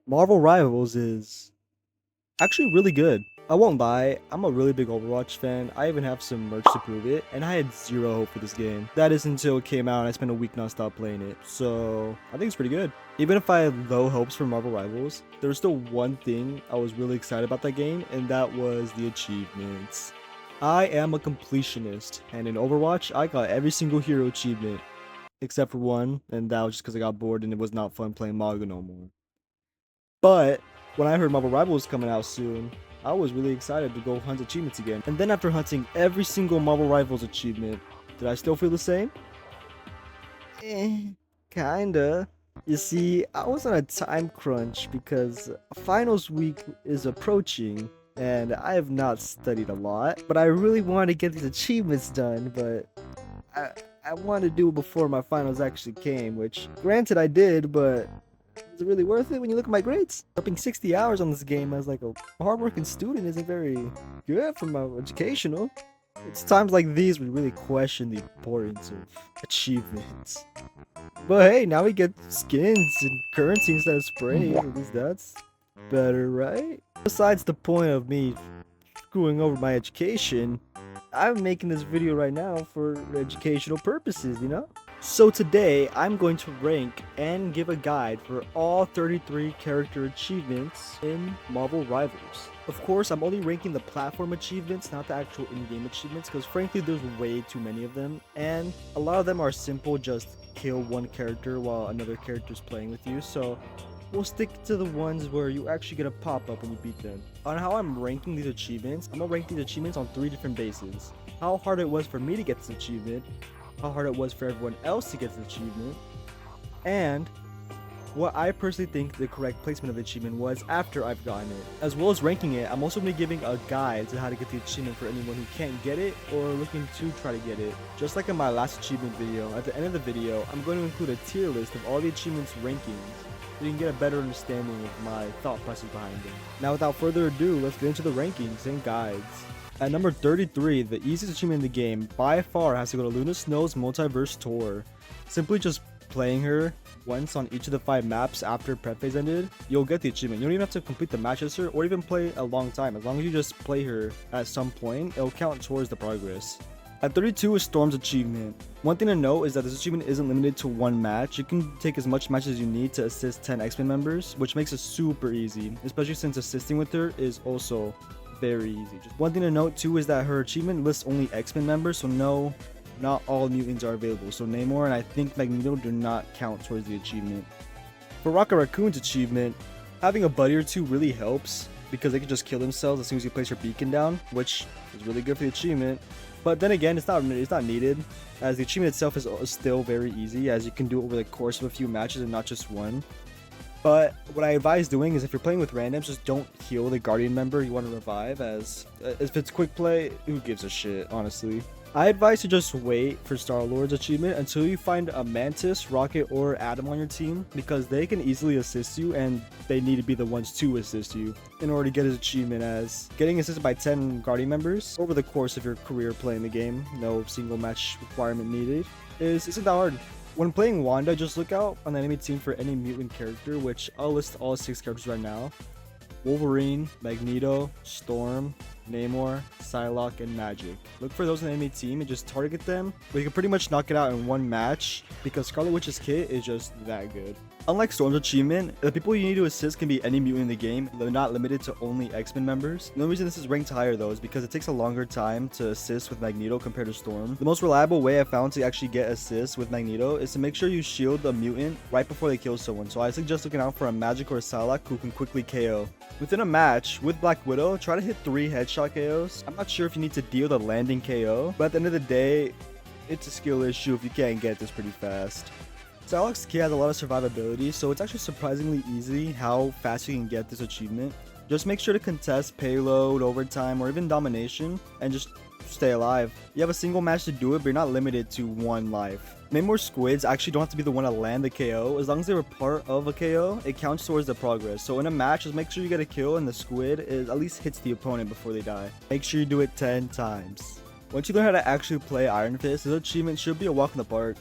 Marvel Rivals is actually really good. I won't lie, I'm a really big Overwatch fan. I even have some merch to prove it, and I had zero hope for this game. That is until it came out and I spent a week non-stop playing it. So I think it's pretty good. Even if I had low hopes for Marvel Rivals, there was still one thing I was really excited about that game, and that was the achievements. I am a completionist, and in Overwatch, I got every single hero achievement except for one, and that was just because I got bored and it was not fun playing Maga no more. But when I heard Marvel Rivals was coming out soon, I was really excited to go hunt achievements again. And then after hunting every single Marvel Rivals achievement, did I still feel the same? Eh, kinda. You see, I was on a time crunch because finals week is approaching and I have not studied a lot, but I really wanted to get these achievements done, but I I wanted to do it before my finals actually came, which granted I did, but is it really worth it when you look at my grades? Dropping 60 hours on this game as like a hardworking student isn't very good for my educational. It's times like these we really question the importance of achievements. But hey, now we get skins and currency instead of spray. At least that's better, right? Besides the point of me screwing over my education, I'm making this video right now for educational purposes, you know? So today, I'm going to rank and give a guide for all 33 character achievements in Marvel Rivals. Of course, I'm only ranking the platform achievements, not the actual in-game achievements, because frankly, there's way too many of them, and a lot of them are simple, just kill one character while another character is playing with you, so we'll stick to the ones where you actually get a pop-up when you beat them. On how I'm ranking these achievements, I'm gonna rank these achievements on 3 different bases. How hard it was for me to get this achievement, how hard it was for everyone else to get this achievement, and what I personally think the correct placement of the achievement was after I've gotten it. As well as ranking it, I'm also going to be giving a guide to how to get the achievement for anyone who can't get it or looking to try to get it. Just like in my last achievement video, at the end of the video, I'm going to include a tier list of all the achievements rankings so you can get a better understanding of my thought process behind them. Now without further ado, let's get into the rankings and guides. At number 33, the easiest achievement in the game by far has to go to Luna Snow's Multiverse Tour. Simply just playing her once on each of the 5 maps after prep phase ended, you'll get the achievement. You don't even have to complete the match as her or even play a long time. As long as you just play her at some point, it'll count towards the progress. At 32 is Storm's achievement. One thing to note is that this achievement isn't limited to one match. You can take as much matches as you need to assist 10 X-Men members, which makes it super easy, especially since assisting with her is also very easy. Just one thing to note too is that her achievement lists only X-Men members, so no, not all mutants are available. So Namor and I think Magneto do not count towards the achievement. For Rocket Raccoon's achievement, having a buddy or two really helps because they can just kill themselves as soon as you place your beacon down, which is really good for the achievement. But then again, it's not needed, as the achievement itself is still very easy, as you can do it over the course of a few matches and not just one. But what I advise doing is if you're playing with randoms, just don't heal the Guardian member you want to revive, as if it's quick play, who gives a shit, honestly. I advise to just wait for Star-Lord's achievement until you find a Mantis, Rocket, or Atom on your team, because they can easily assist you and they need to be the ones to assist you in order to get his achievement, as getting assisted by 10 Guardian members over the course of your career playing the game, no single match requirement needed, isn't that hard. When playing Wanda, just look out on the enemy team for any mutant character, which I'll list all 6 characters right now. Wolverine, Magneto, Storm, Namor, Psylocke, and Magic. Look for those in the enemy team and just target them, but you can pretty much knock it out in one match because Scarlet Witch's kit is just that good. Unlike Storm's achievement, the people you need to assist can be any mutant in the game. They're not limited to only X-Men members. The only reason this is ranked higher though is because it takes a longer time to assist with Magneto compared to Storm. The most reliable way I found to actually get assists with Magneto is to make sure you shield the mutant right before they kill someone. So I suggest looking out for a Magic or a Psylocke who can quickly KO. Within a match with Black Widow, try to hit 3 headshot KOs. I'm not sure if you need to deal the landing KO, but at the end of the day, it's a skill issue if you can't get this pretty fast. Psylocke's kit has a lot of survivability, so it's actually surprisingly easy how fast you can get this achievement. Just make sure to contest payload, overtime, or even domination, and just stay alive. You have a single match to do it, but you're not limited to one life. Namor squids actually don't have to be the one to land the KO. As long as they were part of a KO, it counts towards the progress. So in a match, just make sure you get a kill and the squid at least hits the opponent before they die. Make sure you do it 10 times. Once you learn how to actually play Iron Fist, this achievement should be a walk in the park.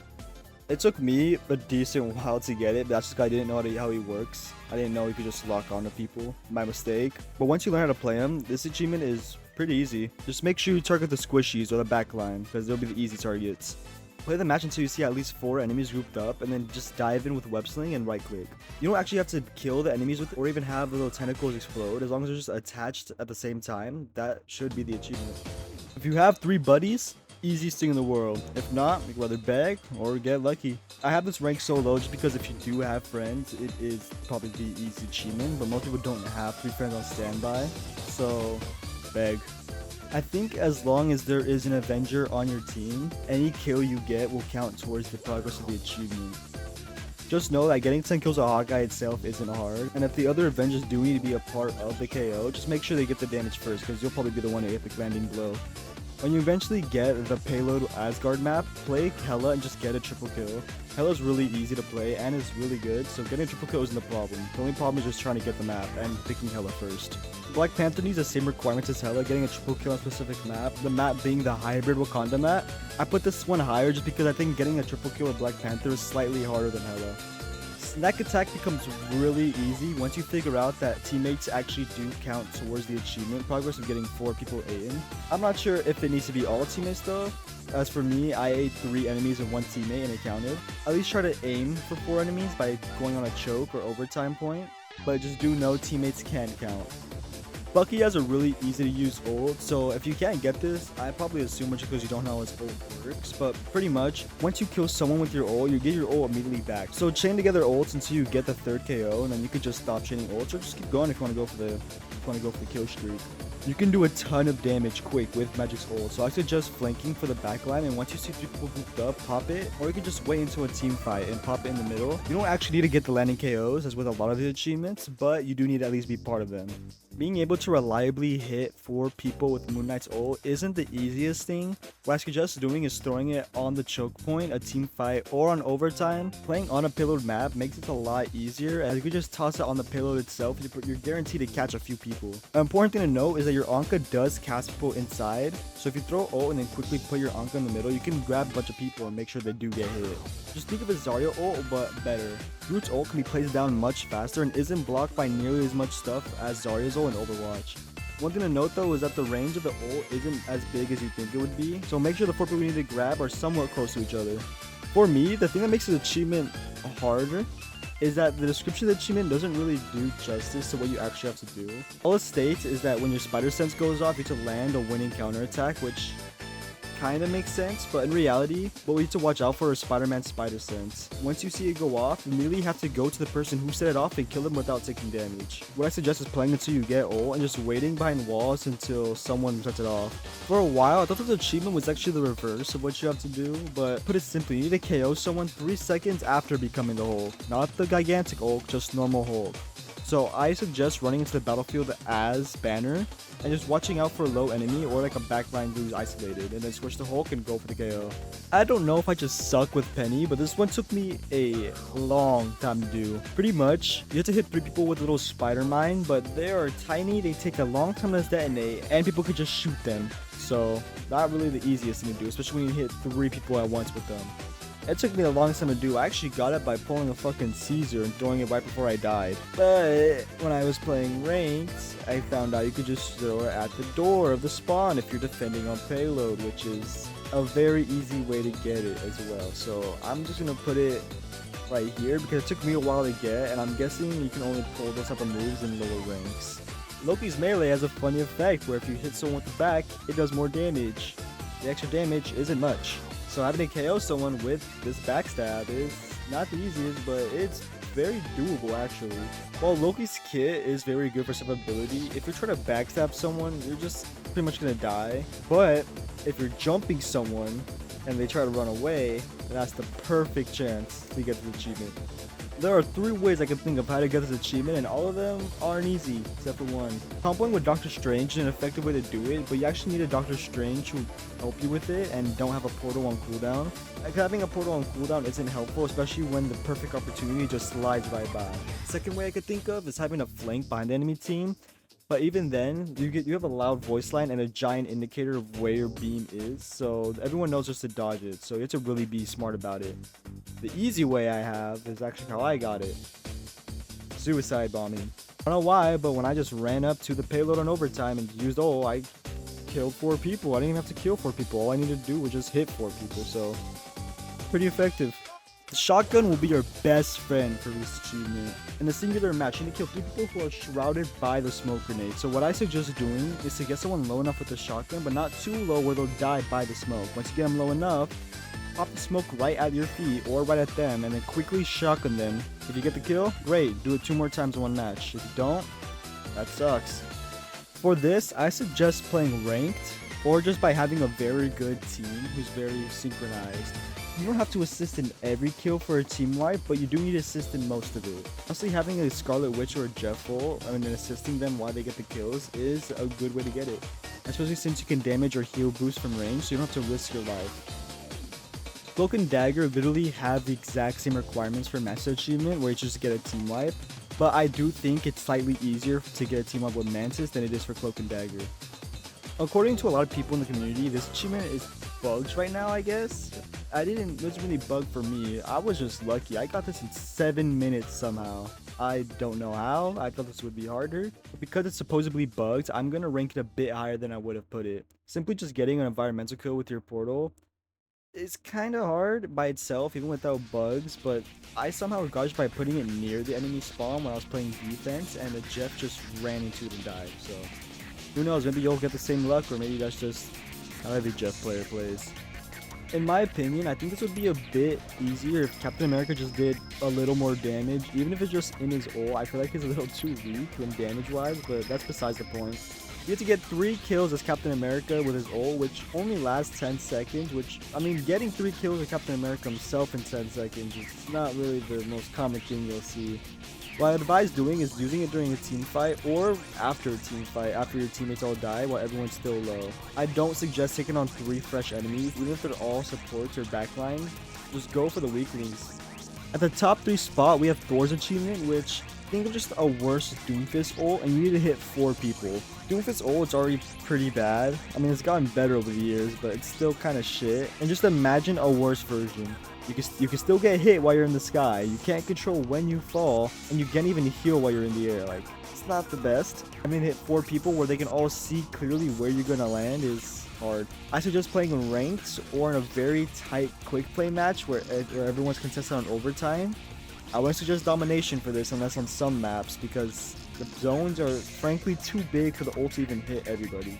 It took me a decent while to get it, but that's just 'cause I didn't know how he works. I didn't know you could just lock onto people. My mistake. But once you learn how to play him, this achievement is pretty easy. Just make sure you target the squishies or the backline, because they'll be the easy targets. Play the match until you see at least 4 enemies grouped up, and then just dive in with web sling and right click. You don't actually have to kill the enemies with it or even have the little tentacles explode. As long as they're just attached at the same time, that should be the achievement. If you have 3 buddies, easiest thing in the world. If not, you'd rather beg or get lucky. I have this rank so low just because if you do have friends, it is probably the easy achievement, but most people don't have 3 friends on standby, so beg. I think as long as there is an Avenger on your team, any kill you get will count towards the progress of the achievement. Just know that getting 10 kills on Hawkeye itself isn't hard, and if the other Avengers do need to be a part of the KO, just make sure they get the damage first, because you'll probably be the one to get the landing blow. When you eventually get the payload Asgard map, play Hela and just get a triple kill. Hela's really easy to play and is really good, so getting a triple kill isn't the problem. The only problem is just trying to get the map and picking Hela first. Black Panther needs the same requirements as Hela, getting a triple kill on a specific map, the map being the hybrid Wakanda map. I put this one higher just because I think getting a triple kill with Black Panther is slightly harder than Hela. Snack attack becomes really easy once you figure out that teammates actually do count towards the achievement progress of getting 4 people in. I'm not sure if it needs to be all teammates though. As for me, I ate 3 enemies and 1 teammate and it counted. At least try to aim for 4 enemies by going on a choke or overtime point, but just do know teammates can count. Bucky has a really easy to use ult, so if you can't get this, I probably assume it's because you don't know how his ult works, but pretty much, once you kill someone with your ult, you get your ult immediately back. So chain together ults until you get the 3rd KO, and then you can just stop chaining ults, or just keep going if you want to go for the kill streak. You can do a ton of damage quick with Magic's ult, so I suggest flanking for the backline, and once you see 3 people grouped up, pop it, or you can just wait until a team fight and pop it in the middle. You don't actually need to get the landing KOs, as with a lot of the achievements, but you do need to at least be part of them. Being able to reliably hit 4 people with Moon Knight's ult isn't the easiest thing. What I suggest doing is throwing it on the choke point, a team fight, or on overtime. Playing on a payload map makes it a lot easier, as you can just toss it on the payload itself, you're guaranteed to catch a few people. An important thing to note is that your Anka does cast people inside, so if you throw ult and then quickly put your Anka in the middle, you can grab a bunch of people and make sure they do get hit. Just think of a Zarya ult, but better. Groot's ult can be placed down much faster and isn't blocked by nearly as much stuff as Zarya's ult in Overwatch. One thing to note though is that the range of the ult isn't as big as you think it would be, so make sure the 4 people you need to grab are somewhat close to each other. For me, the thing that makes the achievement harder is that the description of the achievement doesn't really do justice to what you actually have to do. All it states is that when your spider sense goes off, you have to land a winning counterattack, which kind of makes sense, but in reality, what we need to watch out for is Spider-Man's spider sense. Once you see it go off, you immediately have to go to the person who set it off and kill them without taking damage. What I suggest is playing until you get ult and just waiting behind walls until someone sets it off. For a while, I thought this achievement was actually the reverse of what you have to do, but put it simply, you need to KO someone 3 seconds after becoming the Hulk. Not the gigantic Hulk, just normal Hulk. So I suggest running into the battlefield as Banner and just watching out for a low enemy or like a backline who's isolated, and then switch to Hulk and go for the KO. I don't know if I just suck with Penny, but this one took me a long time to do. Pretty much, you have to hit 3 people with a little spider mine, but they are tiny, they take a long time to detonate, and people could just shoot them. So not really the easiest thing to do, especially when you hit 3 people at once with them. It took me a long time to do. I actually got it by pulling a fucking Caesar and throwing it right before I died. But when I was playing ranked, I found out you could just throw it at the door of the spawn if you're defending on payload, which is a very easy way to get it as well. So I'm just gonna put it right here because it took me a while to get, and I'm guessing you can only pull those type of moves in lower ranks. Loki's melee has a funny effect where if you hit someone with the back, it does more damage. The extra damage isn't much. So having to KO someone with this backstab is not the easiest, but it's very doable actually. While Loki's kit is very good for survivability, if you're trying to backstab someone, you're just pretty much gonna die. But if you're jumping someone and they try to run away, that's the perfect chance to get the achievement. There are 3 ways I can think of how to get this achievement, and all of them aren't easy, except for one. Comboing with Doctor Strange is an effective way to do it, but you actually need a Doctor Strange who help you with it and don't have a portal on cooldown. Like, having a portal on cooldown isn't helpful, especially when the perfect opportunity just slides right by. Second way I could think of is having a flank behind the enemy team. But even then, you have a loud voice line and a giant indicator of where your beam is, so everyone knows just to dodge it. So you have to really be smart about it. The easy way I have is actually how I got it. Suicide bombing. I don't know why, but when I just ran up to the payload on overtime and used I killed 4 people. I didn't even have to kill 4 people. All I needed to do was just hit 4 people, so pretty effective. The shotgun will be your best friend for this achievement. In a singular match, you need to kill 3 people who are shrouded by the smoke grenade. So what I suggest doing is to get someone low enough with the shotgun, but not too low where they'll die by the smoke. Once you get them low enough, pop the smoke right at your feet or right at them, and then quickly shotgun them. If you get the kill, great. Do it 2 more times in one match. If you don't, that sucks. For this, I suggest playing ranked, or just by having a very good team who's very synchronized. You don't have to assist in every kill for a team wipe, but you do need assist in most of it. Honestly, having a Scarlet Witch or a Jeff full, and then assisting them while they get the kills is a good way to get it. Especially since you can damage or heal boost from range, so you don't have to risk your life. Cloak and Dagger literally have the exact same requirements for Master Achievement, where you just get a team wipe, but I do think it's slightly easier to get a team wipe with Mantis than it is for Cloak and Dagger. According to a lot of people in the community, this achievement is bugged right now, I guess. It wasn't really bugged for me. I was just lucky. I got this in 7 minutes somehow. I don't know how. I thought this would be harder. But because it's supposedly bugged, I'm going to rank it a bit higher than I would have put it. Simply just getting an environmental kill with your portal is kind of hard by itself, even without bugs, but I somehow dodged by putting it near the enemy spawn when I was playing defense, and the Jeff just ran into it and died, so who knows, maybe you'll get the same luck, or maybe that's just how every Jeff player plays. In my opinion, I think this would be a bit easier if Captain America just did a little more damage, even if it's just in his ult. I feel like he's a little too weak when damage-wise, but that's besides the point. You get to get 3 kills as Captain America with his ult, which only lasts 10 seconds, which, I mean, getting 3 kills with Captain America himself in 10 seconds is not really the most common thing you'll see. What I advise doing is using it during a team fight or after a team fight, after your teammates all die while everyone's still low. I don't suggest taking on 3 fresh enemies, even if they're all supports or backline. Just go for the weaklings. At the top 3 spot, we have Thor's achievement, which think of just a worse Doomfist ult, and you need to hit 4 people. Doomfist ult is already pretty bad. I mean, it's gotten better over the years, but it's still kind of shit. And just imagine a worse version. You can still get hit while you're in the sky. You can't control when you fall, and you can't even heal while you're in the air. Like, it's not the best. I mean, hit 4 people where they can all see clearly where you're gonna land is hard. I suggest playing ranked or in a very tight quick play match where everyone's contested on overtime. I wouldn't suggest domination for this unless on some maps, because the zones are frankly too big for the ult to even hit everybody.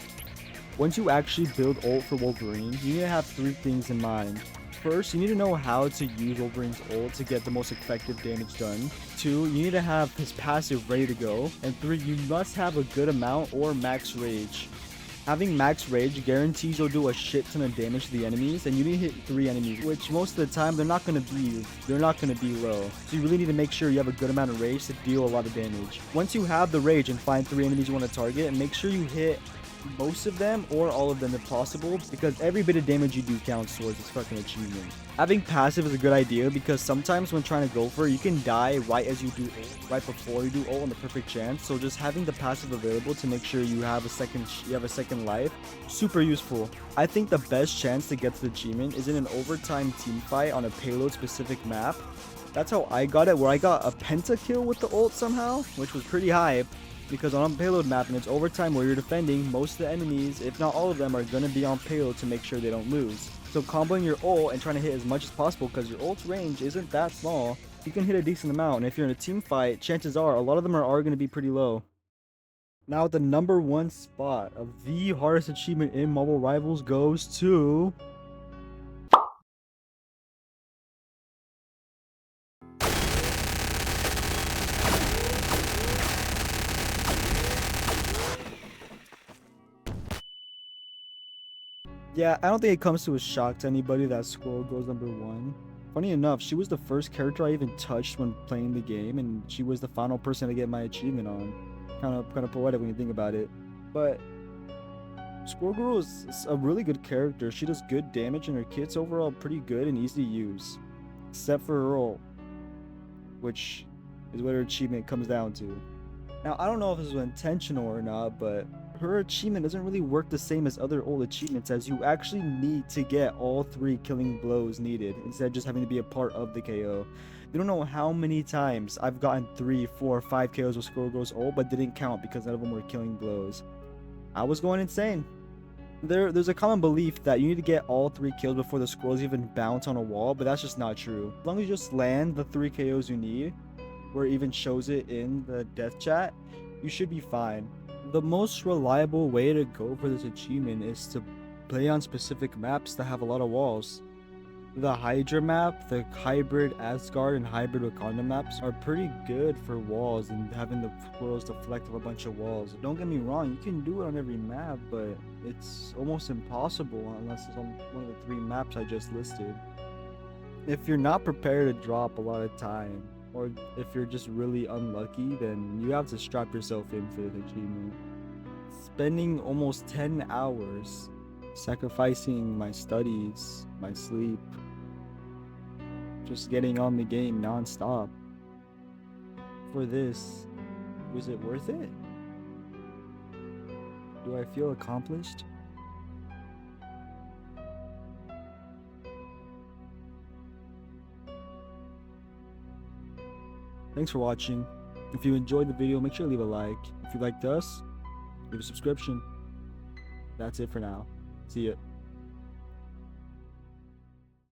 Once you actually build ult for Wolverine, you need to have 3 things in mind. First, you need to know how to use Wolverine's ult to get the most effective damage done. 2, you need to have his passive ready to go. And 3, you must have a good amount or max rage. Having max rage guarantees you'll do a shit ton of damage to the enemies, and you need to hit 3 enemies, which most of the time they're not gonna be low. So you really need to make sure you have a good amount of rage to deal a lot of damage. Once you have the rage and find 3 enemies you want to target, make sure you hit most of them or all of them if possible, because every bit of damage you do counts towards this fucking achievement. Having passive is a good idea, because sometimes when trying to go for it, you can die right as you do ult, right before you do ult on the perfect chance. So just having the passive available to make sure you have a second life, super useful. I think the best chance to get to the achievement is in an overtime team fight on a payload specific map. That's how I got it, where I got a pentakill with the ult somehow, which was pretty hype. Because on a payload map and it's overtime where you're defending, most of the enemies, if not all of them, are going to be on payload to make sure they don't lose. So comboing your ult and trying to hit as much as possible, because your ult's range isn't that small, you can hit a decent amount, and if you're in a team fight, chances are a lot of them are going to be pretty low. Now at the number 1 spot of the hardest achievement in Marvel Rivals goes to... Yeah, I don't think it comes to a shock to anybody that Squirrel goes number 1. Funny enough, she was the first character I even touched when playing the game, and she was the final person to get my achievement on. Kind of poetic when you think about it. But Squirrel Girl is a really good character. She does good damage, and her kit's overall pretty good and easy to use. Except for her ult, which is what her achievement comes down to. Now, I don't know if this was intentional or not, but her achievement doesn't really work the same as other old achievements, as you actually need to get all 3 killing blows needed instead of just having to be a part of the KO. You don't know how many times I've gotten 3, 4, 5 KOs with Squirrel Girl's ult, but didn't count because none of them were killing blows. I was going insane. There's a common belief that you need to get all 3 kills before the squirrels even bounce on a wall, but that's just not true. As long as you just land the 3 KOs you need, or even shows it in the death chat, you should be fine. The most reliable way to go for this achievement is to play on specific maps that have a lot of walls. The Hydra map, the hybrid Asgard and hybrid Wakanda maps are pretty good for walls and having the squirrels deflect off a bunch of walls. Don't get me wrong, you can do it on every map, but it's almost impossible unless it's on one of the 3 maps I just listed. If you're not prepared to drop a lot of time, or if you're just really unlucky, then you have to strap yourself in for this achievement. Spending almost 10 hours sacrificing my studies, my sleep, just getting on the game non-stop. For this, was it worth it? Do I feel accomplished? Thanks for watching. If you enjoyed the video, make sure to leave a like. If you liked us, leave a subscription. That's it for now. See ya.